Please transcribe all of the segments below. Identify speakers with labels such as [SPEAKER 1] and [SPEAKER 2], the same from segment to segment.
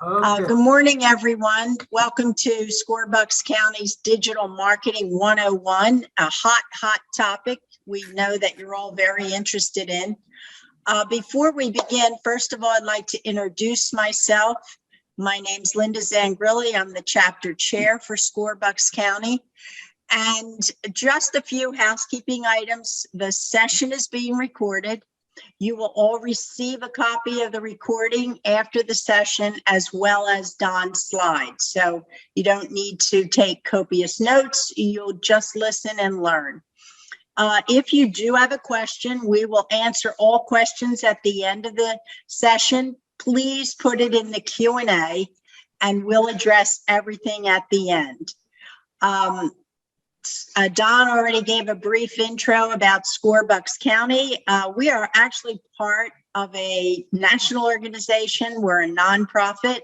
[SPEAKER 1] Okay.
[SPEAKER 2] Good morning, everyone. Welcome to Scorebucks County's Digital Marketing 101, a hot topic we know that you're all very interested in. Before we begin, first of all, I'd like to introduce myself. My name's Linda Zangrilli. I'm the chapter chair for Scorebucks County. And just a few housekeeping items. The session is being recorded. You will all receive a copy of the recording after the session, as well as Don's slides. So you don't need to take copious notes. You'll just listen and learn. If you do have a question, we will answer all questions at the end of the session. Please put it in the Q&A and we'll address everything at the end. Don already gave a brief intro about Scorebucks County. We are actually part of a national organization. We're a nonprofit.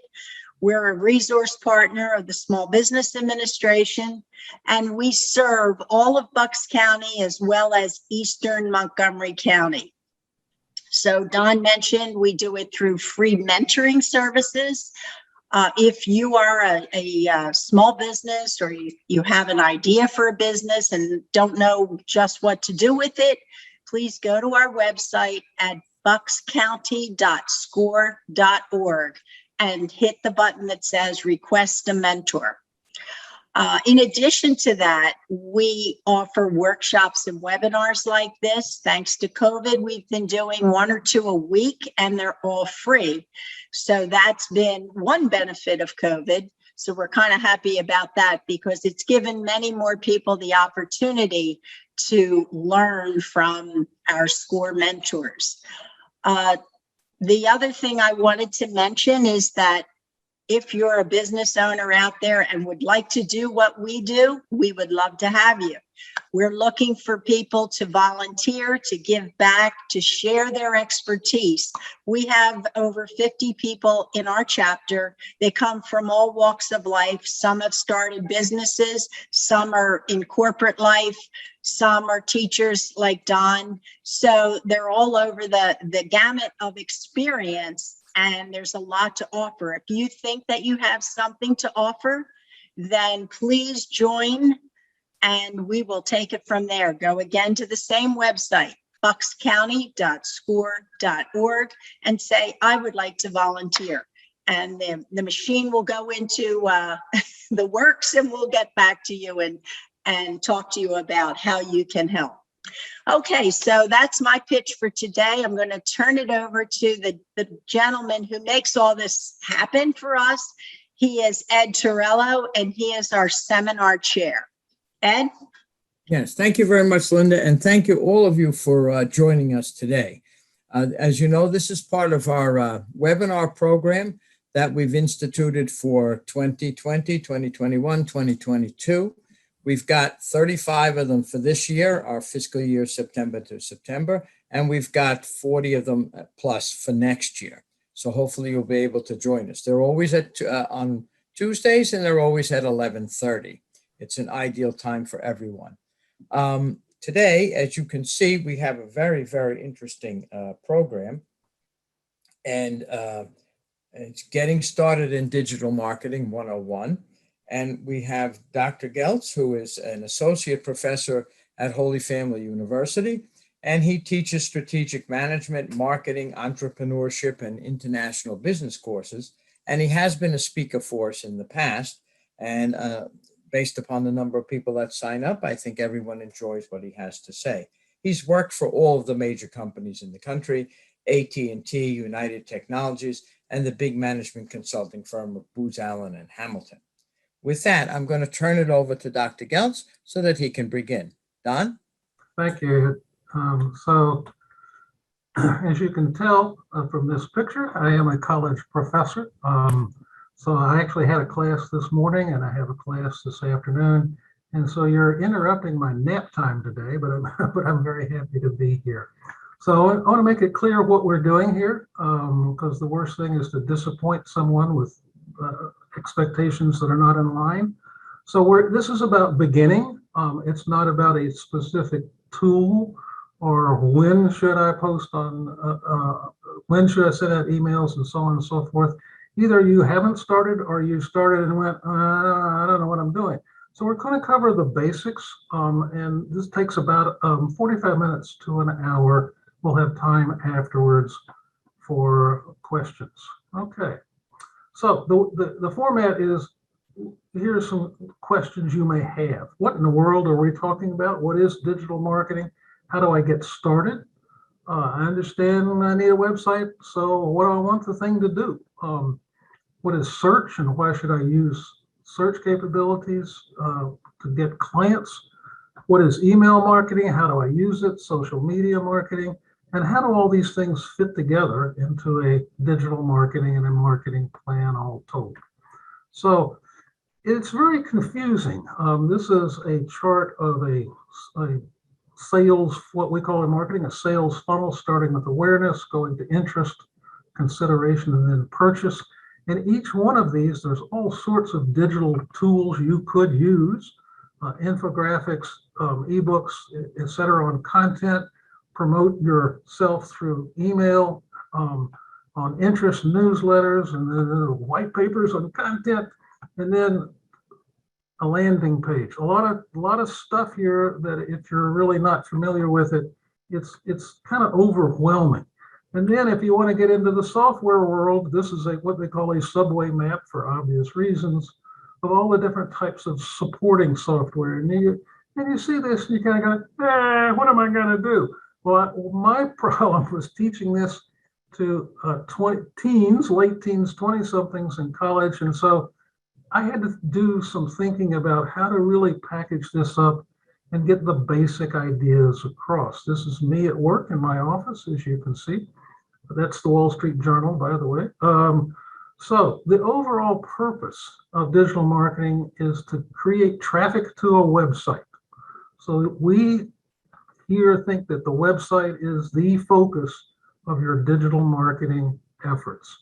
[SPEAKER 2] We're a resource partner of the Small Business Administration, and we serve all of Bucks County as well as Eastern Montgomery County. So Don mentioned we do it through free mentoring services. If you are a small business or you have an idea for a business and don't know just what to do with it, please go to our website at buckscounty.score.org and hit the button that says request a mentor. In addition to that, we offer workshops and webinars like this. Thanks to COVID, we've been doing 1 or 2 a week, and they're all free. So that's been one benefit of COVID. So we're kind of happy about that because it's given many more people the opportunity to learn from our SCORE mentors. The other thing I wanted to mention is that if you're a business owner out there and would like to do what we do, we would love to have you. We're looking for people to volunteer, to give back, to share their expertise. We have over 50 people in our chapter. They come from all walks of life. Some have started businesses, some are in corporate life, some are teachers like Don. So they're all over the gamut of experience. And there's a lot to offer. If you think that you have something to offer, then please join and we will take it from there. Go again to the same website, buckscounty.score.org, and say, I would like to volunteer. And the machine will go into the works and we'll get back to you and talk to you about how you can help. Okay, so that's my pitch for today. I'm going to turn it over to the gentleman who makes all this happen for us. He is Ed Torello, and he is our seminar chair. Ed?
[SPEAKER 3] Yes, thank you very much, Linda, and thank you all of you for joining us today. As you know, this is part of our webinar program that we've instituted for 2020, 2021, 2022. We've got 35 of them for this year, our fiscal year, September to September, and we've got 40 of them plus for next year. So hopefully you'll be able to join us. They're always on Tuesdays, and they're always at 11:30. It's an ideal time for everyone. Today, as you can see, we have a very, very interesting program, and it's getting started in Digital Marketing 101. And we have Dr. Geltz, who is an associate professor at Holy Family University, and he teaches strategic management, marketing, entrepreneurship, and international business courses. And he has been a speaker for us in the past. And based upon the number of people that sign up, I think everyone enjoys what he has to say. He's worked for all of the major companies in the country, AT&T, United Technologies, and the big management consulting firm of Booz Allen and Hamilton. With that, I'm going to turn it over to Dr. Geltz so that he can begin. Don?
[SPEAKER 1] Thank you. So as you can tell from this picture, I am a college professor. So I actually had a class this morning and I have a class this afternoon. And so you're interrupting my nap time today, but I'm very happy to be here. So I want to make it clear what we're doing here, because the worst thing is to disappoint someone with expectations that are not in line. So this is about beginning. It's not about a specific tool or when should I post on, when should I send out emails and so on and so forth. either you haven't started or you started and went, I don't know what I'm doing. So we're going to cover the basics, and this takes about 45 minutes to an hour. We'll have time afterwards for questions. Okay, so the format is, here's some questions you may have. What in the world are we talking about? What is digital marketing? How do I get started? I understand I need a website, so what do I want the thing to do? What is search and why should I use search capabilities to get clients? What is email marketing? How do I use it? Social media marketing? And how do all these things fit together into a digital marketing and a marketing plan all told? So it's very confusing. This is a chart of a sales, what we call in marketing, a sales funnel, starting with awareness, going to interest, consideration, and then purchase. In each one of these, there's all sorts of digital tools you could use, infographics, ebooks, etc. on content, promote yourself through email, on interest newsletters, and then white papers on content, and then a landing page. A lot of stuff here that if you're really not familiar with it, it's kind of overwhelming. And then if you want to get into the software world, this is what they call a subway map for obvious reasons of all the different types of supporting software. And you see this, and you kind of go, what am I going to do? Well, my problem was teaching this to teens, late teens, 20-somethings in college. And so I had to do some thinking about how to really package this up and get the basic ideas across. This is me at work in my office, as you can see. That's the Wall Street Journal, by the way. So the overall purpose of digital marketing is to create traffic to a website. So we here think that the website is the focus of your digital marketing efforts.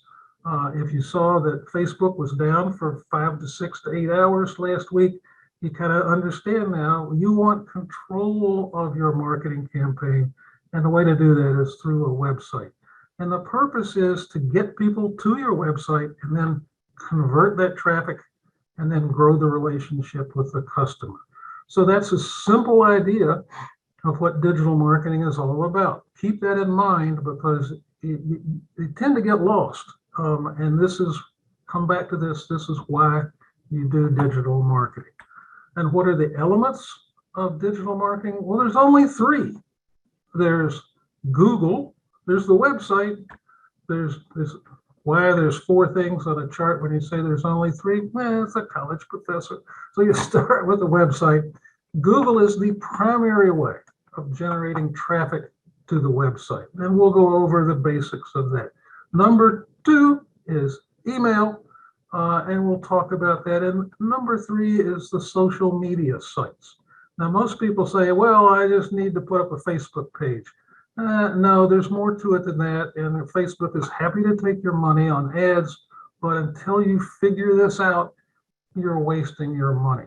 [SPEAKER 1] If you saw that Facebook was down for 5 to 6 to 8 hours last week, you kind of understand now you want control of your marketing campaign. And the way to do that is through a website. And the purpose is to get people to your website and then convert that traffic and then grow the relationship with the customer. So that's a simple idea of what digital marketing is all about. Keep that in mind because you tend to get lost. And this is, come back to this is why you do digital marketing. And what are the elements of digital marketing? Well, there's only 3. There's Google, there's the website, there's why there's 4 things on a chart when you say there's only 3. Well, it's a college professor. So you start with the website. Google is the primary way of generating traffic to the website. And we'll go over the basics of that. Number 2 is email, and we'll talk about that. And number 3 is the social media sites. Now, most people say, well, I just need to put up a Facebook page. No, there's more to it than that. And Facebook is happy to take your money on ads, but until you figure this out, you're wasting your money.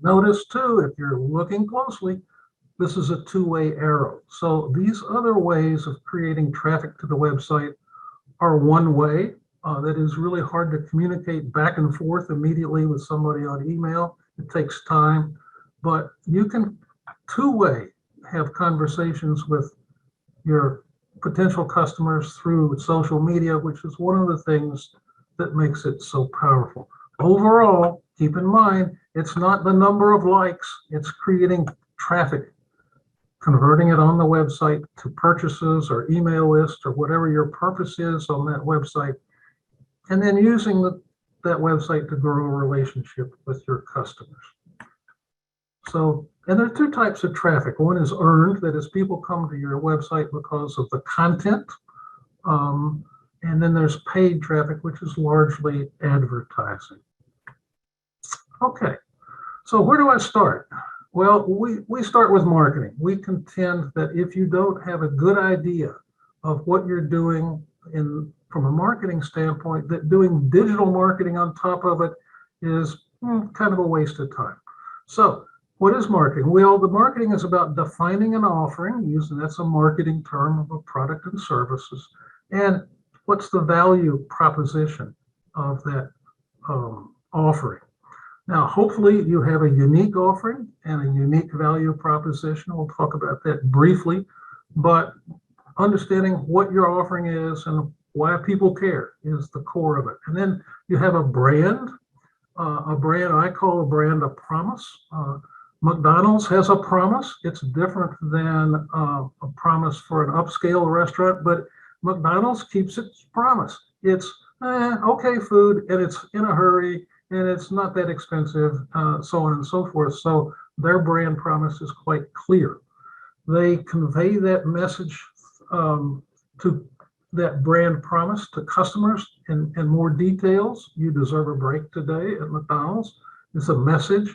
[SPEAKER 1] Notice too, if you're looking closely, this is a 2-way arrow. So these other ways of creating traffic to the website are one way that is really hard to communicate back and forth immediately with somebody on email. It takes time, but you can 2-way have conversations with your potential customers through social media, which is one of the things that makes it so powerful. Overall, keep in mind, it's not the number of likes, it's creating traffic, converting it on the website to purchases or email list or whatever your purpose is on that website, and then using that website to grow a relationship with your customers. So, and there are 2 types of traffic. One is earned, that is people come to your website because of the content. And then there's paid traffic, which is largely advertising. Okay, so where do I start? Well, we start with marketing. We contend that if you don't have a good idea of what you're doing from a marketing standpoint, that doing digital marketing on top of it is kind of a waste of time. So what is marketing? Well, the marketing is about defining an offering, that's a marketing term of a product and services, and what's the value proposition of that offering. Now, hopefully you have a unique offering and a unique value proposition. We'll talk about that briefly, but understanding what your offering is and why people care is the core of it. And then you have a brand, I call a brand a promise. McDonald's has a promise. It's different than a promise for an upscale restaurant, but McDonald's keeps its promise. It's okay food, and it's in a hurry, and it's not that expensive, so on and so forth. So their brand promise is quite clear. They convey that message to that brand promise to customers in more details. You deserve a break today at McDonald's. It's a message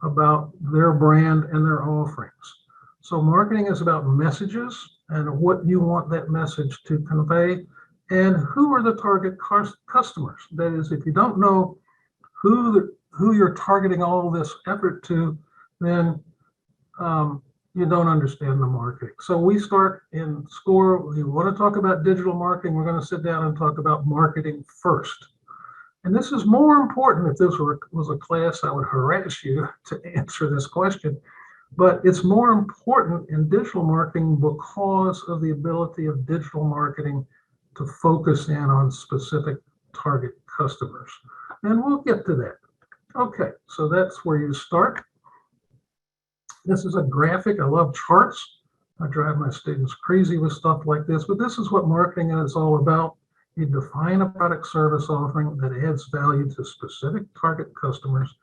[SPEAKER 1] about their brand and their offerings. So marketing is about messages and what you want that message to convey and who are the target customers. That is, if you don't know who you're targeting all this effort to, then you don't understand the marketing. So we start in SCORE. We want to talk about digital marketing. We're going to sit down and talk about marketing first. And this is more important. If this was a class, I would harass you to answer this question. But it's more important in digital marketing because of the ability of digital marketing to focus in on specific target customers. And we'll get to that. Okay, so that's where you start. This is a graphic. I love charts. I drive my students crazy with stuff like this, but this is what marketing is all about. You define a product service offering that adds value to specific target customers.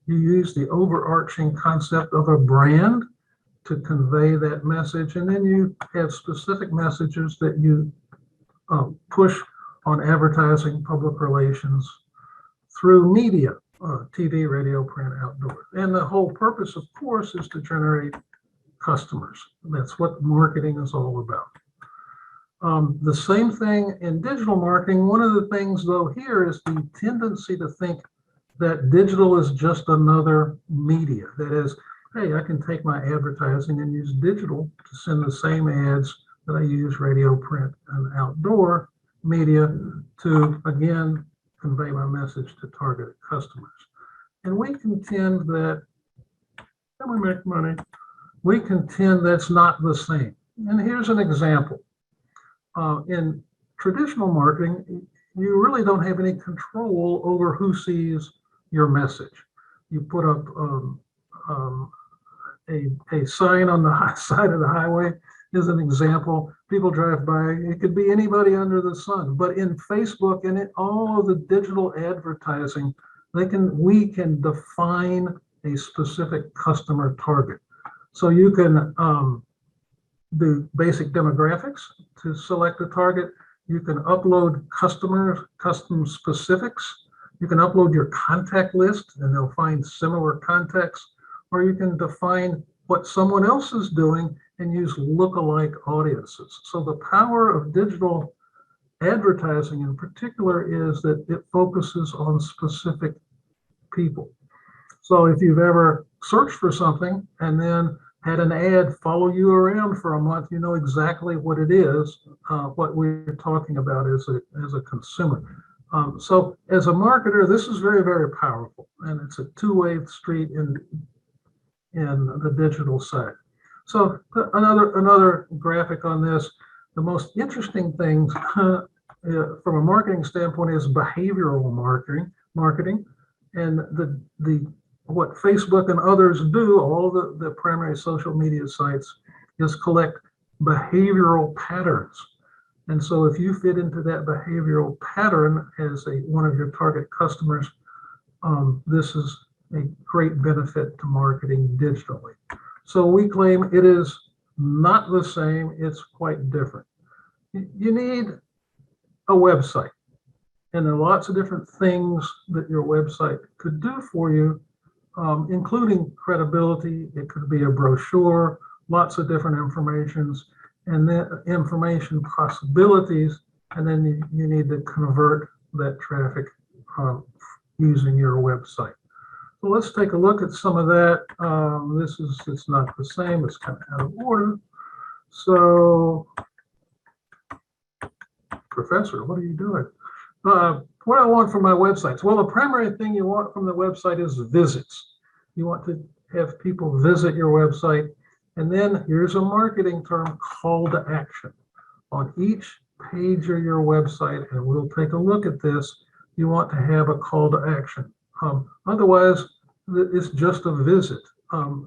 [SPEAKER 1] You use the overarching concept of a brand to convey that message, and then you have specific messages that you push on advertising, public relations, through media, TV, radio, print, outdoor. And the whole purpose, of course, is to generate customers. That's what marketing is all about. The same thing in digital marketing. One of the things, though, here is the tendency to think that digital is just another media. That is, hey, I can take my advertising and use digital to send the same ads that I use radio, print, and outdoor media to, again, convey my message to targeted customers. And we contend that, can we make money? We contend that's not the same. And here's an example. In traditional marketing, you really don't have any control over who sees your message. You put up a sign on the side of the highway is an example. People drive by, it could be anybody under the sun. But in Facebook and in all of the digital advertising, we can define a specific customer target. So you can do basic demographics to select a target. You can upload custom specifics. You can upload your contact list and they'll find similar contacts, or you can define what someone else is doing and use lookalike audiences. So the power of digital advertising in particular is that it focuses on specific people. So if you've ever searched for something and then had an ad follow you around for a month, you know exactly what it is, what we're talking about as a consumer. So as a marketer, this is very, very powerful, and it's a two-way street in the digital side. So another graphic on this. The most interesting things from a marketing standpoint is behavioral marketing, and what Facebook and others do, all the primary social media sites, is collect behavioral patterns. And so if you fit into that behavioral pattern as one of your target customers, this is a great benefit to marketing digitally. So we claim it is not the same, it's quite different. You need a website, and there are lots of different things that your website could do for you, including credibility. It could be a brochure, lots of different informations, and then information possibilities, and then you need to convert that traffic using your website. So let's take a look at some of that. It's not the same, it's kind of out of order. So Professor, what are you doing? What I want from my websites? Well, the primary thing you want from the website is visits. You want to have people visit your website. And then here's a marketing term, call to action. On each page of your website, and we'll take a look at this, you want to have a call to action. Otherwise, it's just a visit.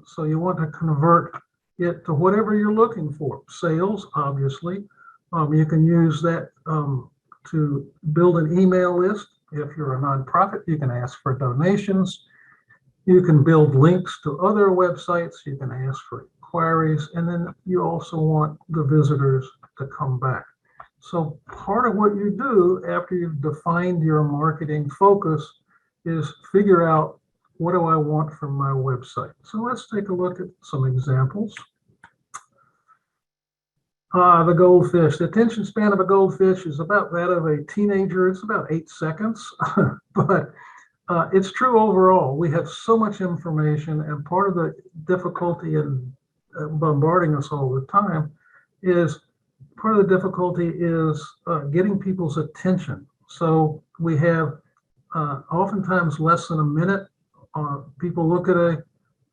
[SPEAKER 1] So you want to convert it to whatever you're looking for. Sales, obviously. You can use that to build an email list. If you're a nonprofit, you can ask for donations. You can build links to other websites. You can ask for inquiries. And then you also want the visitors to come back. So part of what you do after you've defined your marketing focus is figure out, what do I want from my website? So let's take a look at some examples. The goldfish. The attention span of a goldfish is about that of a teenager. It's about 8 seconds, but it's true overall. We have so much information, and part of the difficulty in bombarding us all the time is getting people's attention. So we have oftentimes less than a minute. People look at a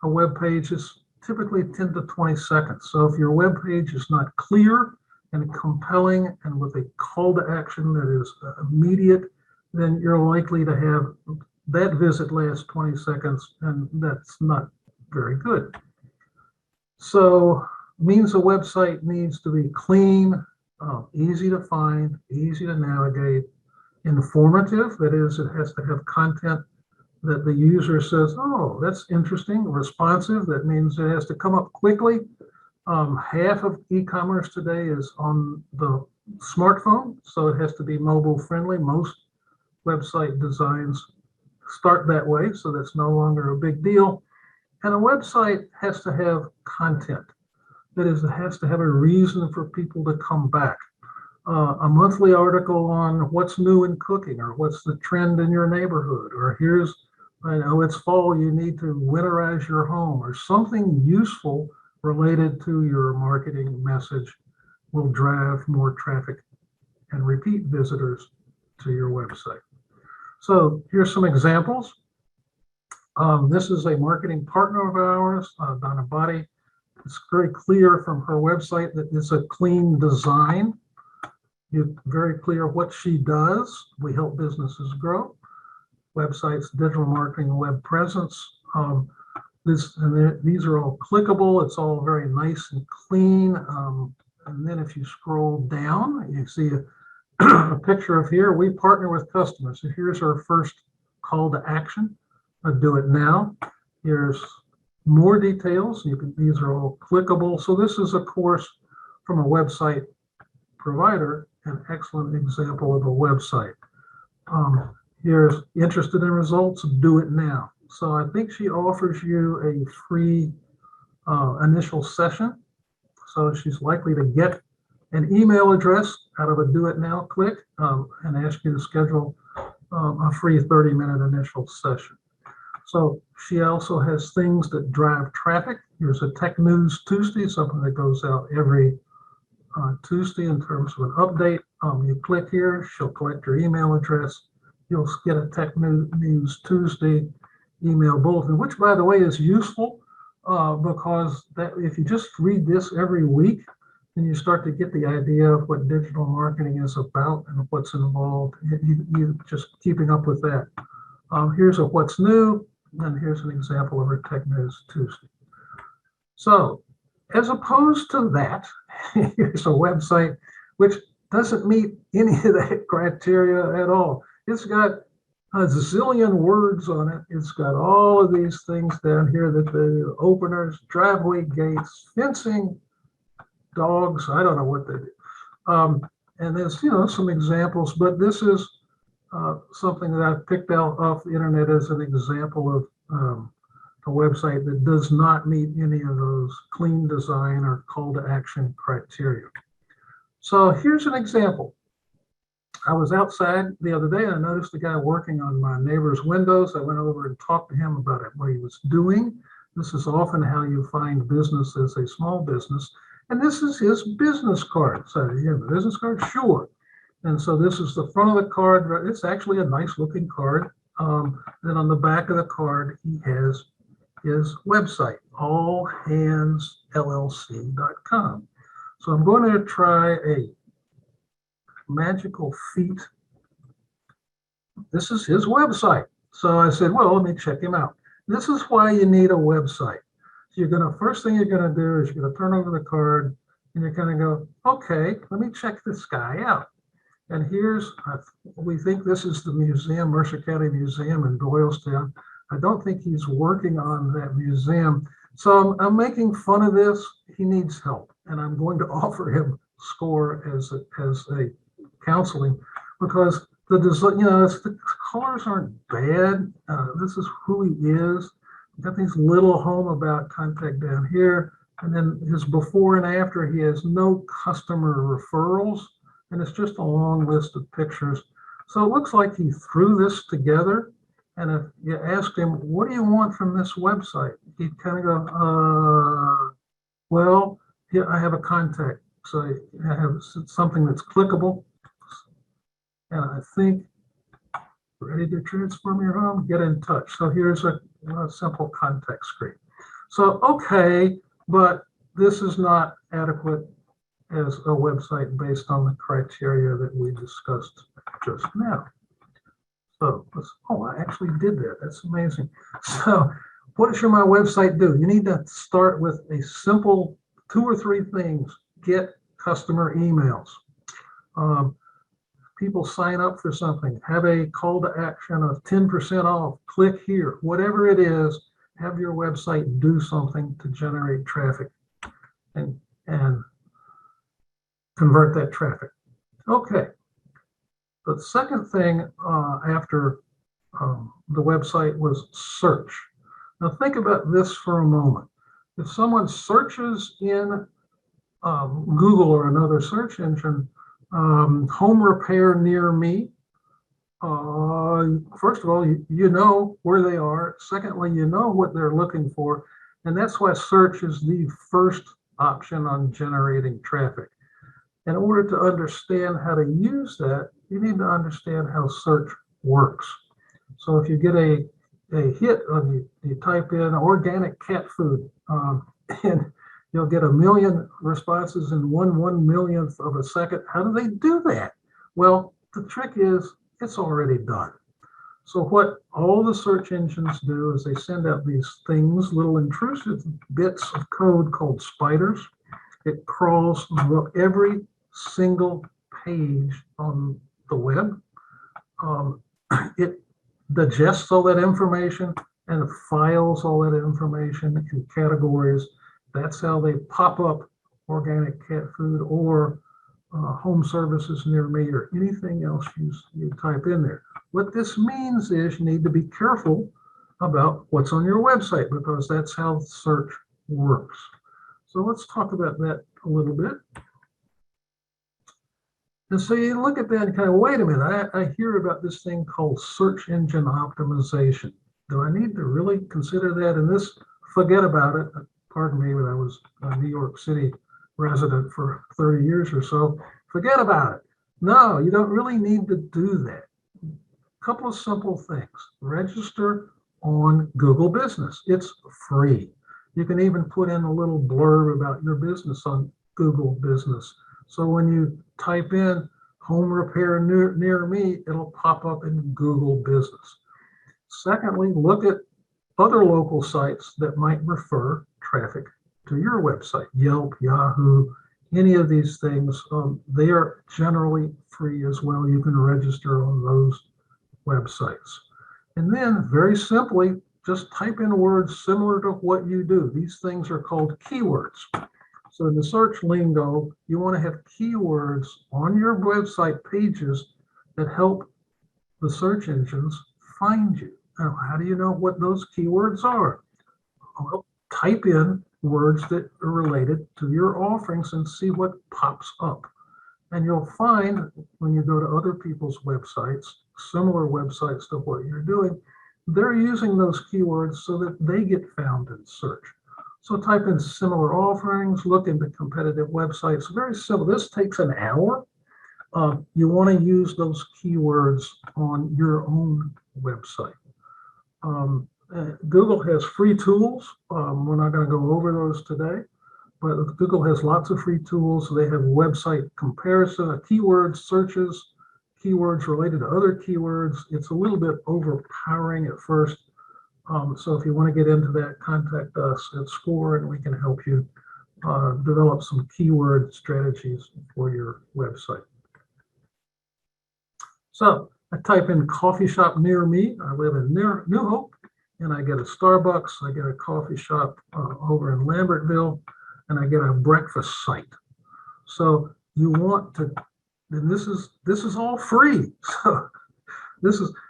[SPEAKER 1] web page. It's typically 10 to 20 seconds. So if your web page is not clear and compelling and with a call to action that is immediate, then you're likely to have that visit last 20 seconds, and that's not very good. So means a website needs to be clean, easy to find, easy to navigate, informative. That is, it has to have content that the user says, oh, that's interesting. Responsive, that means it has to come up quickly. Half of e-commerce today is on the smartphone, so it has to be mobile friendly. Most website designs start that way, so that's no longer a big deal. And a website has to have content. That is, it has to have a reason for people to come back. A monthly article on what's new in cooking, or what's the trend in your neighborhood, or here's, I know it's fall, you need to winterize your home, or something useful related to your marketing message will drive more traffic and repeat visitors to your website. So here's some examples. This is a marketing partner of ours, Donna Body. It's very clear from her website that it's a clean design. It's very clear what she does. We help businesses grow. Websites, digital marketing, web presence. These are all clickable. It's all very nice and clean. And then if you scroll down, you see a picture of here. We partner with customers. So here's our first call to action. Do it now. Here's more details. These are all clickable. So this is, of course, from a website provider, an excellent example of a website. Here's interested in results, do it now. So I think she offers you a free initial session. So she's likely to get an email address out of a do it now click and ask you to schedule a free 30-minute initial session. So she also has things that drive traffic. Here's a Tech News Tuesday, something that goes out every Tuesday in terms of an update. You click here, she'll collect your email address. You'll get a Tech News Tuesday email bulletin, which, by the way, is useful because if you just read this every week, then you start to get the idea of what digital marketing is about and what's involved. You just keeping up with that. Here's a what's new, and here's an example of our Tech News Tuesday. So, as opposed to that, here's a website which doesn't meet any of that criteria at all. It's got a zillion words on it. It's got all of these things down here that the openers, driveway gates, fencing, dogs, I don't know what they do. And there's, some examples, but this is something that I've picked out off the internet as an example of a website that does not meet any of those clean design or call to action criteria. So here's an example. I was outside the other day and I noticed a guy working on my neighbor's windows. I went over and talked to him about what he was doing. This is often how you find business as a small business. And this is his business card. So you have a business card? Sure. And so this is the front of the card. It's actually a nice looking card. Then on the back of the card, he has his website, allhandsllc.com. So I'm going to try a magical feat. This is his website. So I said, well, let me check him out. This is why you need a website. First thing you're going to do is you're going to turn over the card and you're going to go, okay, let me check this guy out. And we think this is the museum, Mercer County Museum in Doylestown. I don't think he's working on that museum. So I'm making fun of this. He needs help. And I'm going to offer him score as a counseling, because the design, the colors aren't bad. This is who he is. Got these little home about contact down here. And then his before and after, he has no customer referrals. And it's just a long list of pictures. So it looks like he threw this together. And if you asked him, what do you want from this website? He'd kind of go, well, here I have a contact. So I have something that's clickable. And I think, ready to transform your home, get in touch. So here's a simple contact screen. So, okay, but this is not adequate as a website based on the criteria that we discussed just now. So, I actually did that. That's amazing. So, what should my website do? You need to start with a simple 2 or 3 things. Get customer emails. People sign up for something, have a call to action of 10% off, click here, whatever it is, have your website do something to generate traffic and convert that traffic. Okay. The second thing after the website was search. Now think about this for a moment. If someone searches in Google or another search engine, home repair near me, first of all, you know where they are. Secondly, you know what they're looking for. And that's why search is the first option on generating traffic. In order to understand how to use that, you need to understand how search works. So if you get a hit, you type in organic cat food, and you'll get 1 million responses in 1/1,000,000th of a second. How do they do that? Well, the trick is it's already done. So what all the search engines do is they send out these things, little intrusive bits of code called spiders. It crawls every single page on the web. It digests all that information and files all that information in categories. That's how they pop up organic cat food or home services near me or anything else you type in there. What this means is you need to be careful about what's on your website, because that's how search works. So let's talk about that a little bit. And so you look at that and kind of, wait a minute, I hear about this thing called search engine optimization. Do I need to really consider that? And this, forget about it. Pardon me, but I was a New York City resident for 30 years or so. Forget about it. No, you don't really need to do that. A couple of simple things. Register on Google Business. It's free. You can even put in a little blurb about your business on Google Business. So when you type in home repair near me, it'll pop up in Google Business. Secondly, look at other local sites that might refer traffic to your website. Yelp, Yahoo, any of these things, they are generally free as well. You can register on those websites. And then very simply, just type in words similar to what you do. These things are called keywords. So in the search lingo, you want to have keywords on your website pages that help the search engines find you. Now, how do you know what those keywords are? Well, type in words that are related to your offerings and see what pops up. And you'll find when you go to other people's websites, similar websites to what you're doing, they're using those keywords so that they get found in search. So type in similar offerings, look into competitive websites. Very simple. This takes an hour. you want to use those keywords on your own website. Google has free tools. We're not going to go over those today, but Google has lots of free tools. They have website comparison, keyword searches, keywords related to other keywords. It's a little bit overpowering at first. So if you want to get into that, contact us at SCORE and we can help you develop some keyword strategies for your website. So I type in coffee shop near me. I live in New Hope, and I get a Starbucks. I get a coffee shop over in Lambertville, and I get a breakfast site. So you want to, and this is all free.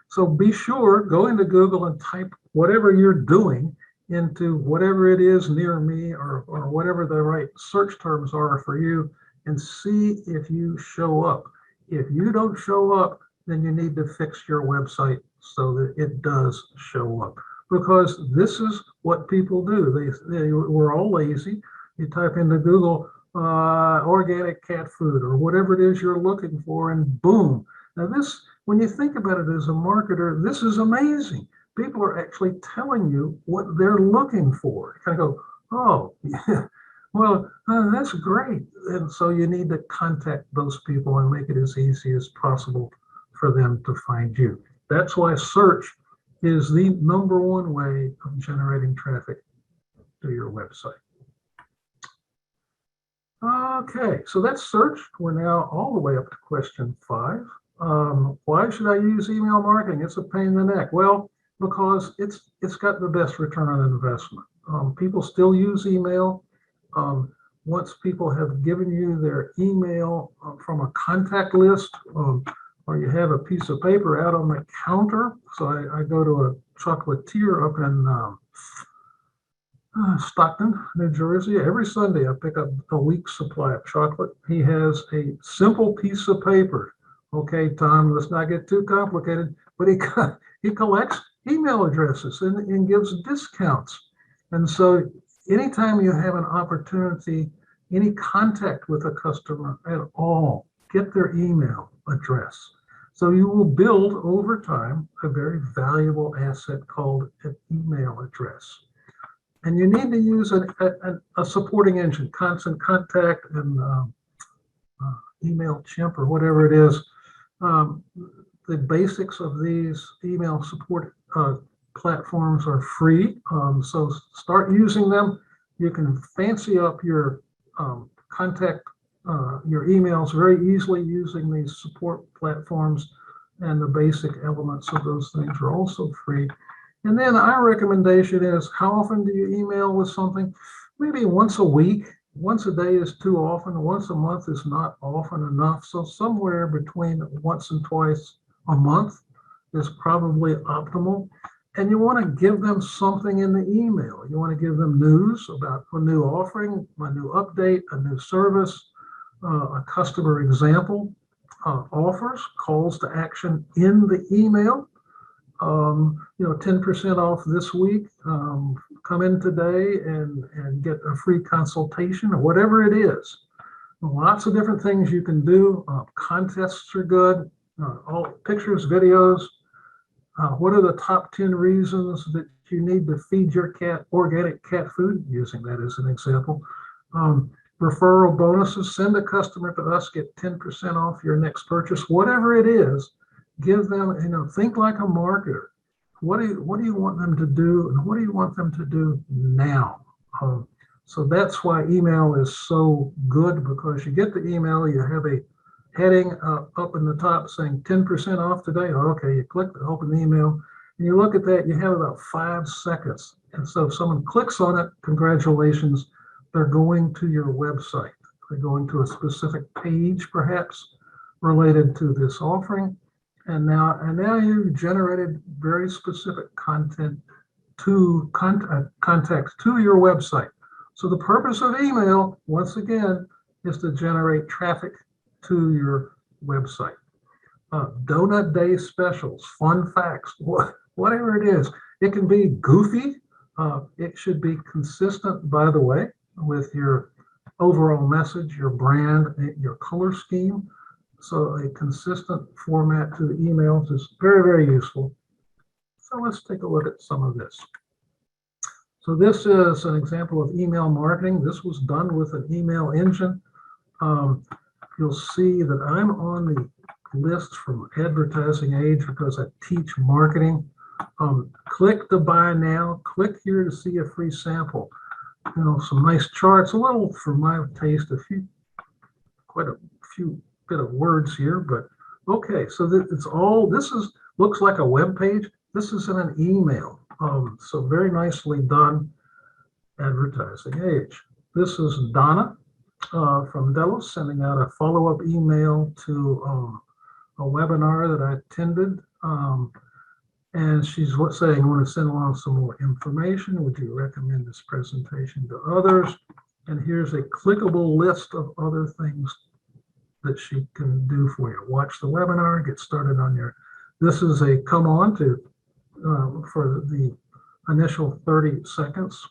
[SPEAKER 1] So be sure, go into Google and type whatever you're doing into whatever it is near me or whatever the right search terms are for you, and see if you show up. If you don't show up, then you need to fix your website so that it does show up. Because this is what people do. We're all lazy. You type into Google organic cat food or whatever it is you're looking for, and boom. Now this, when you think about it as a marketer, this is amazing. People are actually telling you what they're looking for. You kind of go, oh, yeah, well, that's great. And so you need to contact those people and make it as easy as possible for them to find you. That's why search is the #1 way of generating traffic to your website. Okay, so that's search. We're now all the way up to question 5. Why should I use email marketing? It's a pain in the neck. Well, because it's got the best return on investment. People still use email. Once people have given you their email from a contact list, or you have a piece of paper out on the counter. So I go to a chocolatier up in Stockton, New Jersey. Every Sunday I pick up a week's supply of chocolate. He has a simple piece of paper. Okay, Tom, let's not get too complicated, but he collects email addresses and gives discounts. And so anytime you have an opportunity, any contact with a customer at all, get their email address. So you will build over time a very valuable asset called an email address. And you need to use a supporting engine, Constant Contact and MailChimp or whatever it is. The basics of these email support platforms are free. So start using them. You can fancy up your contact your emails very easily using these support platforms, and the basic elements of those things are also free. And then our recommendation is, how often do you email with something? Maybe once a week. Once a day is too often. Once a month is not often enough. So somewhere between once and twice a month is probably optimal. And you want to give them something in the email. You want to give them news about a new offering, a new update, a new service, a customer example, offers, calls to action in the email. 10% off this week. Come in today and get a free consultation or whatever it is. Lots of different things you can do. Contests are good. All pictures, videos. What are the top 10 reasons that you need to feed your cat organic cat food? Using that as an example. Referral bonuses. Send a customer to us, get 10% off your next purchase. Whatever it is, give them, think like a marketer. What do you want them to do, and what do you want them to do now? So that's why email is so good, because you get the email, you have a heading up in the top saying 10% off today. Okay, you click to open the email, and you look at that, you have about 5 seconds. And so if someone clicks on it, congratulations, they're going to your website. They're going to a specific page, perhaps, related to this offering. And now you've generated very specific content to contacts to your website. So the purpose of email, once again, is to generate traffic to your website. Donut day specials, fun facts, whatever it is. It can be goofy. It should be consistent, by the way, with your overall message, your brand, your color scheme. So a consistent format to the emails is very, very useful. So let's take a look at some of this. So this is an example of email marketing. This was done with an email engine. You'll see that I'm on the list from Advertising Age because I teach marketing. Click to buy now. Click here to see a free sample. You know, some nice charts, a little for my taste, quite a few bit of words here, but okay. So it's all, looks like a web page. This is in an email. So very nicely done, Advertising Age. This is Donna from Delos sending out a follow-up email to a webinar that I attended. And she's saying, I want to send along some more information. Would you recommend this presentation to others? And here's a clickable list of other things that she can do for you. Watch the webinar, get started on your, this is a come on to for the initial 30 seconds.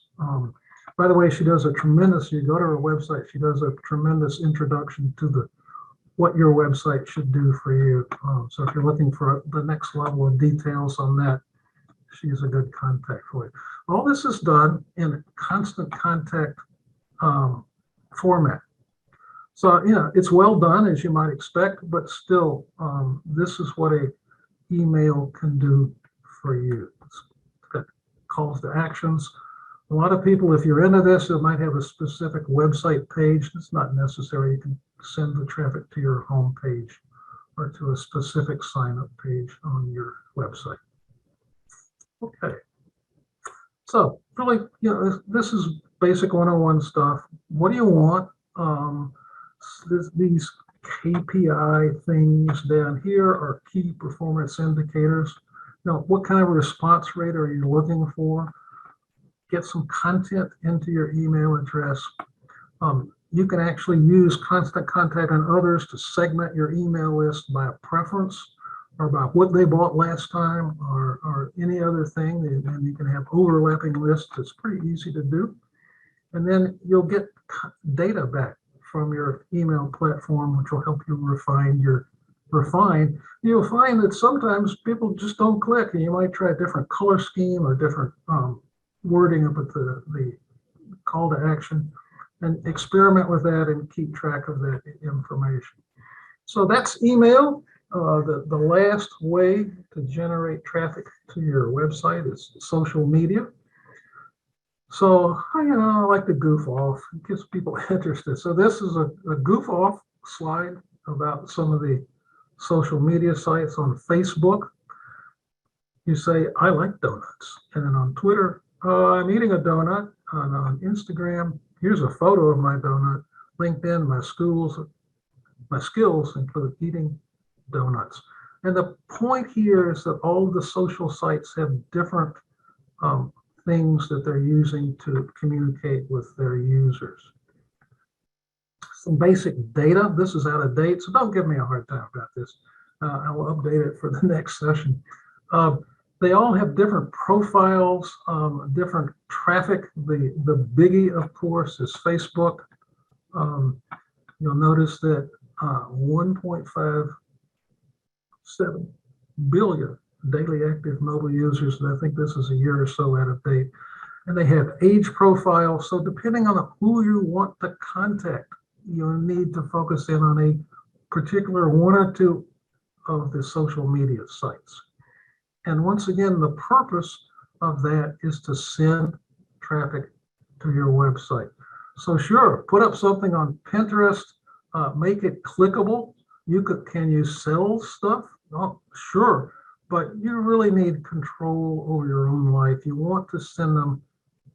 [SPEAKER 1] By the way, she does a tremendous, you go to her website, she does a tremendous introduction to what your website should do for you. So if you're looking for the next level of details on that, she's a good contact for you. All this is done in constant contact format. So, you know, it's well done as you might expect, but still, this is what a email can do for you. It's got calls to actions. A lot of people, if you're into this, it might have a specific website page. It's not necessary. You can send the traffic to your home page or to a specific sign-up page on your website. Okay. So really, you know, this is basic 101 stuff. What do you want? These KPI things down here are key performance indicators. Now, what kind of response rate are you looking for? Get some content into your email address. You can actually use constant contact on others to segment your email list by a preference or by what they bought last time or any other thing. And you can have overlapping lists. It's pretty easy to do. And then you'll get data back from your email platform, which will help you refine. You'll find that sometimes people just don't click, and you might try a different color scheme or different wording up at the call to action, and experiment with that and keep track of that information. So that's email. The last way to generate traffic to your website is social media. So, you know, I like to goof off. It gets people interested. So this is a goof off slide about some of the social media sites. On Facebook, you say, I like donuts. And then on Twitter, I'm eating a donut. And on Instagram, here's a photo of my donut. LinkedIn, my skills include eating donuts. And the point here is that all of the social sites have different things that they're using to communicate with their users. Some basic data. This is out of date, so don't give me a hard time about this. I will update it for the next session. They all have different profiles, different traffic. The biggie, of course, is Facebook. You'll notice that 1.57 billion daily active mobile users, and I think this is a year or so out of date. And they have age profiles. So depending on who you want to contact, you'll need to focus in on a particular one or two of the social media sites. And once again, the purpose of that is to send traffic to your website. So sure, put up something on Pinterest, make it clickable. Can you sell stuff? Oh, sure. But you really need control over your own life. You want to send them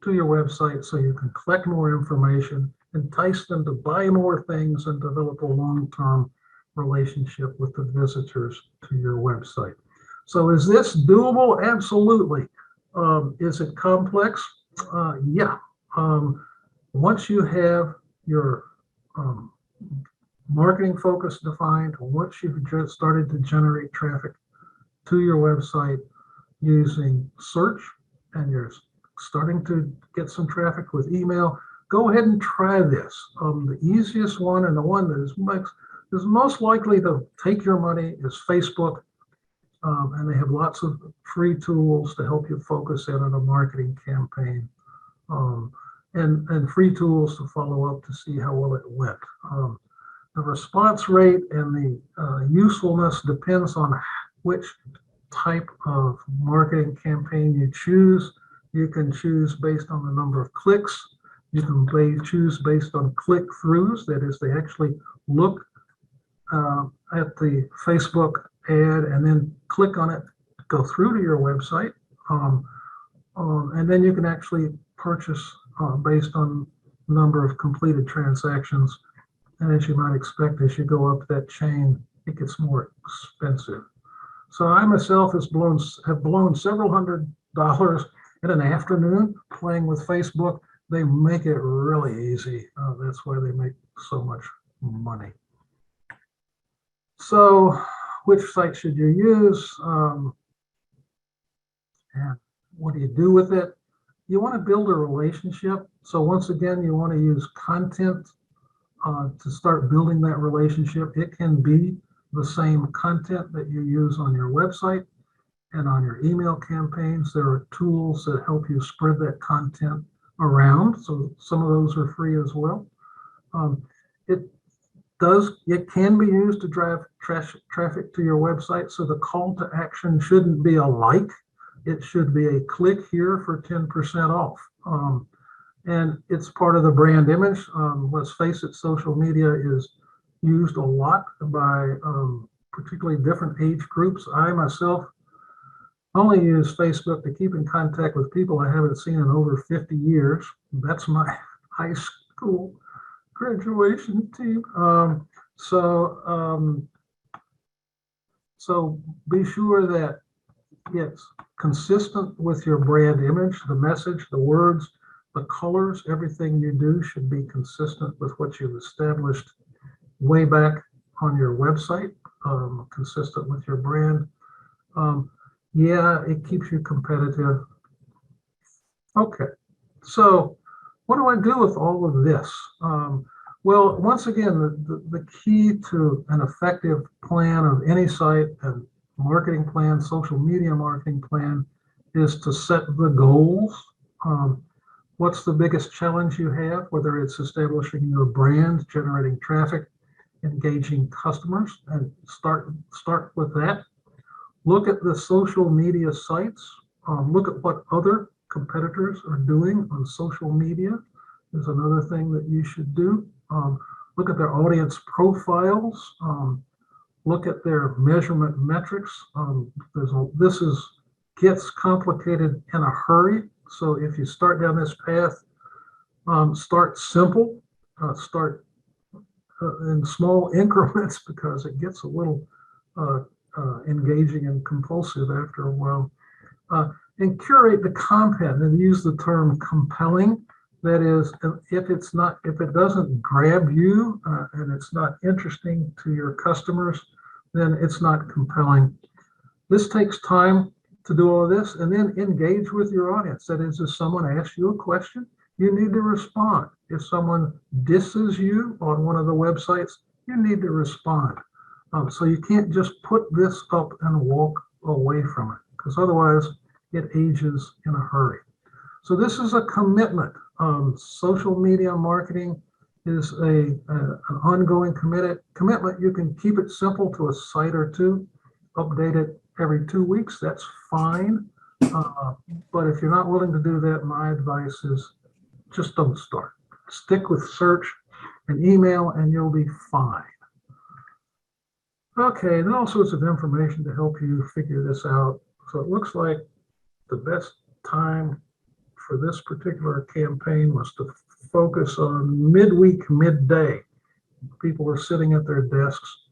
[SPEAKER 1] to your website so you can collect more information, entice them to buy more things, and develop a long-term relationship with the visitors to your website. So is this doable? Absolutely. Is it complex? Yeah. Once you have your marketing focus defined, once you've just started to generate traffic to your website using search, and you're starting to get some traffic with email, go ahead and try this. The easiest one and the one that makes is most likely to take your money is Facebook. And they have lots of free tools to help you focus in on a marketing campaign, and free tools to follow up to see how well it went. The response rate and the usefulness depends on which type of marketing campaign you choose. You can choose based on the number of clicks. You can choose based on click-throughs. That is, they actually look at the Facebook ad and then click on it, go through to your website. And then you can actually purchase based on number of completed transactions. And as you might expect, as you go up that chain, it gets more expensive. So I myself have blown several $100s in an afternoon playing with Facebook. They make it really easy. That's why they make so much money. So which site should you use? And what do you do with it? You want to build a relationship. So once again, you want to use content to start building that relationship. It can be the same content that you use on your website and on your email campaigns. There are tools that help you spread that content around. So some of those are free as well. It can be used to drive traffic to your website. So the call to action shouldn't be a like. It should be a click here for 10% off. And it's part of the brand image. Let's face it, social media is used a lot by particularly different age groups. I myself only use Facebook to keep in contact with people I haven't seen in over 50 years. That's my high school graduation team. So be sure that it's consistent with your brand image, the message, the words, the colors. Everything you do should be consistent with what you've established way back on your website, consistent with your brand. Yeah, it keeps you competitive. Okay, so what do I do with all of this? Well, once again, the key to an effective plan of any site and marketing plan, social media marketing plan, is to set the goals. What's the biggest challenge you have, whether it's establishing your brand, generating traffic, engaging customers, and start with that. Look at the social media sites. Look at what other competitors are doing on social media is another thing that you should do. Look at their audience profiles. Look at their measurement metrics. This gets complicated in a hurry. So if you start down this path, start simple. Start in small increments because it gets a little engaging and compulsive after a while. And curate the content and use the term compelling. That is, if it doesn't grab you and it's not interesting to your customers, then it's not compelling. This takes time to do all this, and then engage with your audience. That is, if someone asks you a question, you need to respond. If someone disses you on one of the websites, you need to respond. So you can't just put this up and walk away from it, because otherwise it ages in a hurry. So this is a commitment. Social media marketing is an ongoing commitment. You can keep it simple to a site or two, update it every 2 weeks. That's fine. But if you're not willing to do that, my advice is just don't start. Stick with search and email, and you'll be fine. Okay, and all sorts of information to help you figure this out. So it looks like the best time for this particular campaign was to focus on midweek, midday. People are sitting at their desks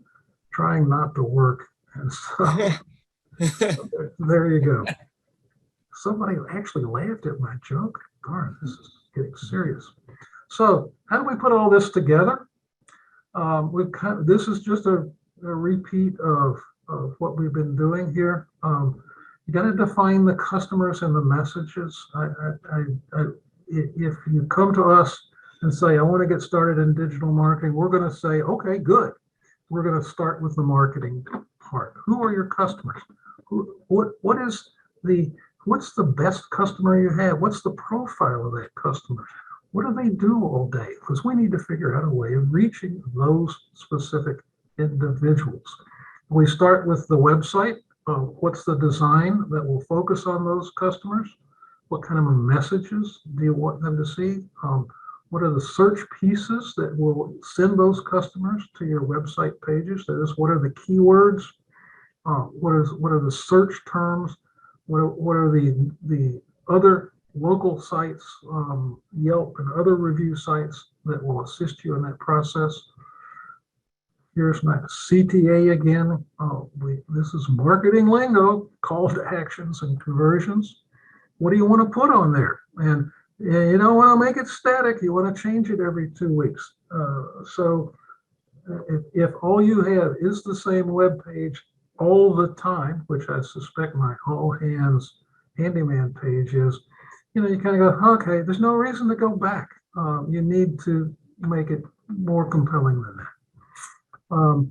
[SPEAKER 1] trying not to work. And so there you go. Somebody actually laughed at my joke. Darn, this is getting serious. So how do we put all this together? This is just a repeat of what we've been doing here. You got to define the customers and the messages. If you come to us and say, I want to get started in digital marketing, we're going to say, okay, good. we're going to start with the marketing part. Who are your customers? What's the best customer you have? What's the profile of that customer? What do they do all day? Because we need to figure out a way of reaching those specific individuals. We start with the website. What's the design that will focus on those customers? What kind of messages do you want them to see? What are the search pieces that will send those customers to your website pages? That is, what are the keywords? What are the search terms? What are the other local sites, Yelp and other review sites that will assist you in that process? Here's my CTA again. This is marketing lingo, call to actions and conversions. What do you want to put on there? And you don't want to make it static. You want to change it every 2 weeks. So if all you have is the same web page all the time, which I suspect my all hands handyman page is, you kind of go, okay, there's no reason to go back. You need to make it more compelling than that.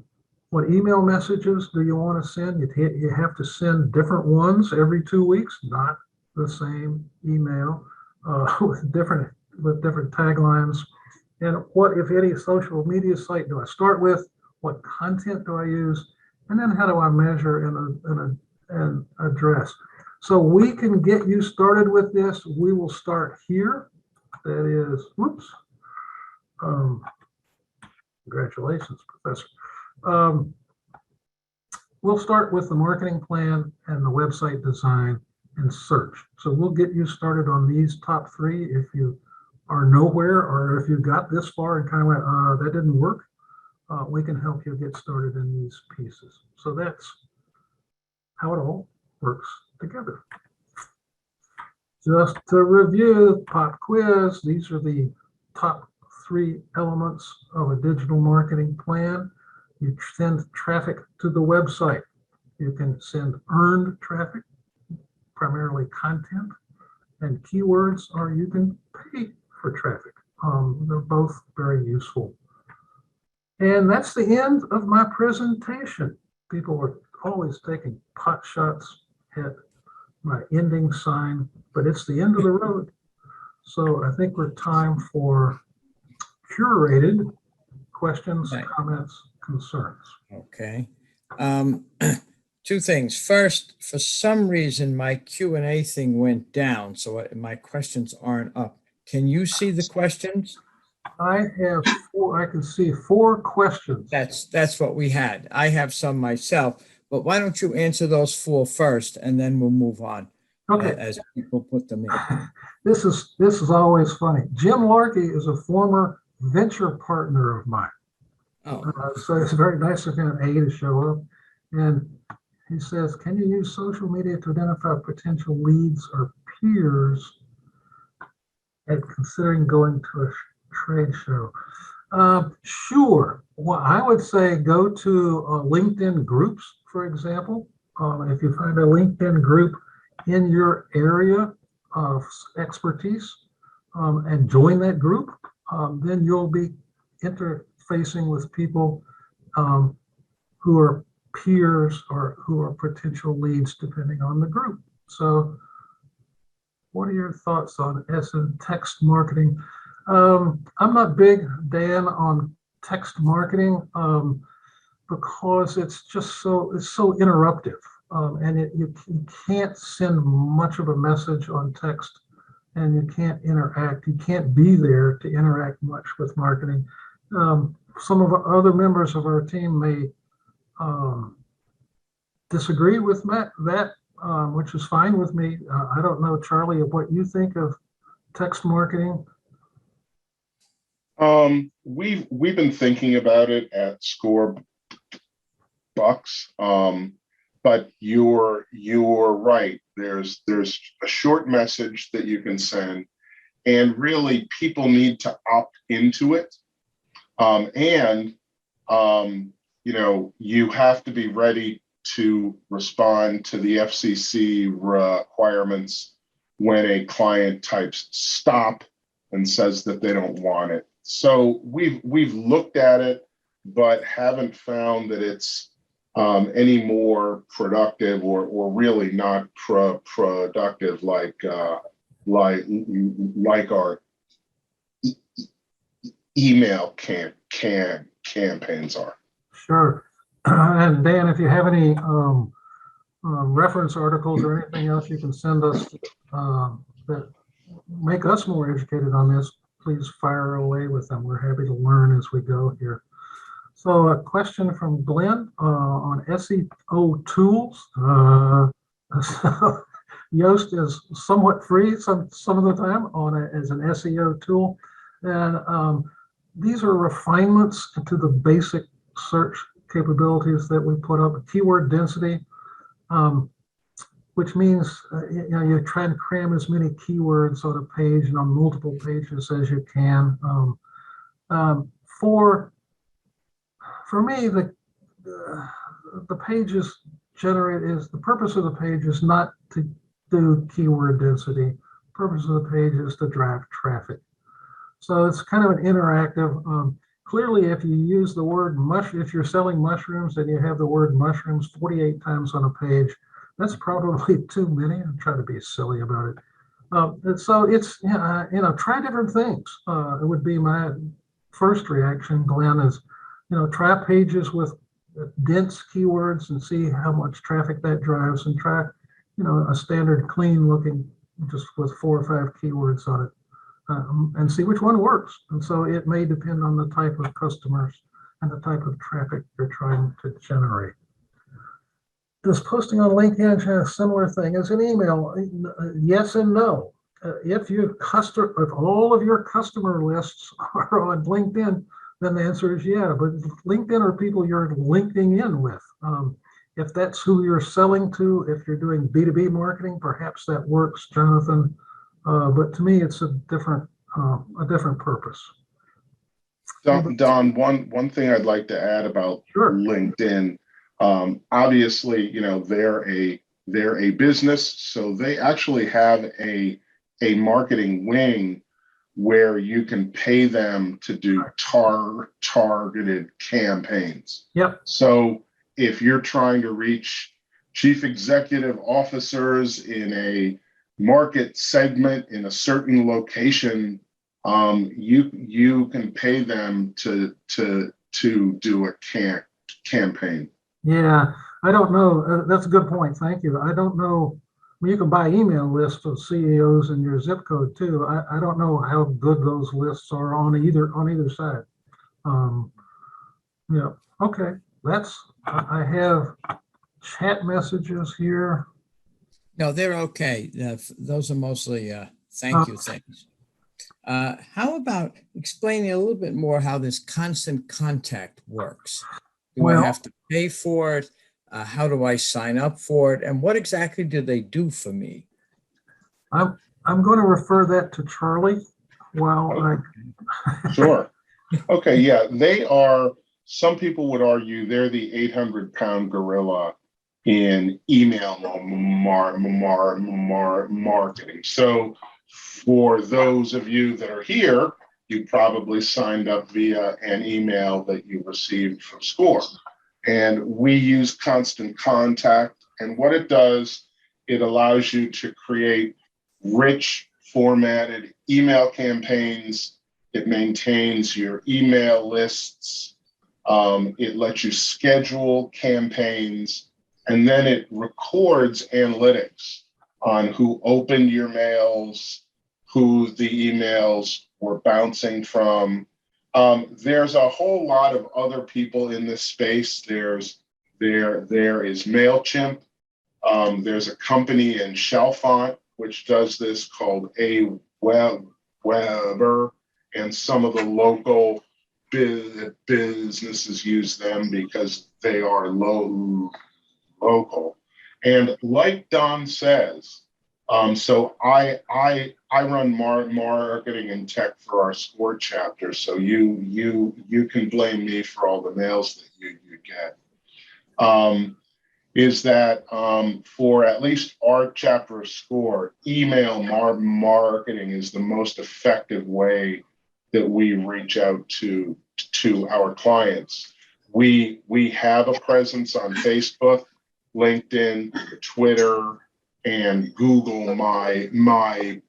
[SPEAKER 1] What email messages do you want to send? You have to send different ones every 2 weeks, not the same email with different taglines. And what, if any, social media site do I start with? What content do I use? And then how do I measure and address? So we can get you started with this. We will start here. That is, whoops. Congratulations, Professor. We'll start with the marketing plan and the website design and search. So we'll get you started on these top three. If you are nowhere, or if you got this far and kind of went, that didn't work, we can help you get started in these pieces. So that's how it all works together. Just to review, pop quiz, these are the top three elements of a digital marketing plan. You send traffic to the website. You can send earned traffic, primarily content and keywords, or you can pay for traffic. They're both very useful. And that's the end of my presentation. People are always taking pot shots at my ending sign, but it's the end of the road. So I think we're time for curated questions,
[SPEAKER 3] Okay.
[SPEAKER 1] comments, concerns.
[SPEAKER 3] Okay. Two things. First, for some reason, my Q&A thing went down, so my questions aren't up. Can you see the questions?
[SPEAKER 1] I have four. I can see 4 questions.
[SPEAKER 3] That's what we had. I have some myself, but why don't you answer those 4 first, and then we'll move on
[SPEAKER 1] Okay.
[SPEAKER 3] as people put them in.
[SPEAKER 1] This is always funny. Jim Larkey is a former venture partner of mine.
[SPEAKER 3] Oh,
[SPEAKER 1] So it's very nice of him, to show up. And he says, can you use social media to identify potential leads or peers at considering going to a trade show? Sure. Well, I would say go to LinkedIn groups, for example. If you find a LinkedIn group in your area of expertise and join that group, then you'll be interfacing with people who are peers or who are potential leads, depending on the group. So what are your thoughts on text marketing? I'm not big, Dan, on text marketing because it's just so interruptive, and you can't send much of a message on text, and you can't interact. You can't be there to interact much with marketing. Some of our other members of our team may disagree with that, which is fine with me. I don't know, Charlie, what you think of text marketing.
[SPEAKER 4] We've been thinking about it at Score Bucks, but you're right. There's a short message that you can send, and really people need to opt into it. You have to be ready to respond to the FCC requirements when a client types stop and says that they don't want it. So we've looked at it. but haven't found that it's any more productive or really not productive like our email campaigns are.
[SPEAKER 1] Sure. And Dan, if you have any reference articles or anything else you can send us that make us more educated on this, please fire away with them. We're happy to learn as we go here. So a question from Glenn on SEO tools. So Yoast is somewhat free some of the time as an SEO tool. And these are refinements to the basic search capabilities that we put up. Keyword density, which means you try and cram as many keywords on a page and on multiple pages as you can. For me, the pages the purpose of the page is not to do keyword density. The purpose of the page is to drive traffic. So it's kind of an interactive. Clearly, if you use the word if you're selling mushrooms and you have the word mushrooms 48 times on a page, that's probably too many. I'm trying to be silly about it. So it's, try different things. It would be my first reaction, Glenn, is, try pages with dense keywords and see how much traffic that drives, and try, a standard clean looking just with 4 or 5 keywords on it. And see which one works. And so it may depend on the type of customers and the type of traffic you're trying to generate. Does posting on LinkedIn have a similar thing as an email? Yes and no. If all of your customer lists are on LinkedIn, then the answer is yeah. But LinkedIn are people you're linking in with. If that's who you're selling to, if you're doing B2B marketing, perhaps that works, Jonathan. But to me, it's a different purpose.
[SPEAKER 4] Don, one thing I'd like to add about LinkedIn. Obviously, they're a business, so they actually have a marketing wing where you can pay them to do targeted campaigns.
[SPEAKER 1] Yep.
[SPEAKER 4] So if you're trying to reach chief executive officers in a market segment in a certain location, you can pay them to do a campaign.
[SPEAKER 1] Yeah, I don't know. That's a good point. Thank you. I don't know. You can buy email lists of CEOs in your zip code too. I don't know how good those lists are on either side. Yeah. Okay. I have chat messages here.
[SPEAKER 3] No, they're okay. Those are mostly thank you things. How about explaining a little bit more how this constant contact works? Do I have to pay for it? How do I sign up for it? And what exactly do they do for me?
[SPEAKER 1] I'm going to refer that to Charlie while
[SPEAKER 4] Sure. Okay. Yeah, they are. Some people would argue they're the 800-pound gorilla in email marketing. So for those of you that are here, you probably signed up via an email that you received from SCORE. And we use Constant Contact. And what it does, it allows you to create rich, formatted email campaigns. It maintains your email lists. It lets you schedule campaigns. And then it records analytics on who opened your mails, who the emails were bouncing from. There's a whole lot of other people in this space. There is MailChimp. There's a company in Chalfont which does this called Aweber, and some of the local businesses use them because they are local. And like Don says, so I run marketing and tech for our SCORE chapter. So you can blame me for all the mails that you get. Is that for at least our chapter of SCORE, email marketing is the most effective way that we reach out to our clients. We have a presence on Facebook, LinkedIn, Twitter, and Google My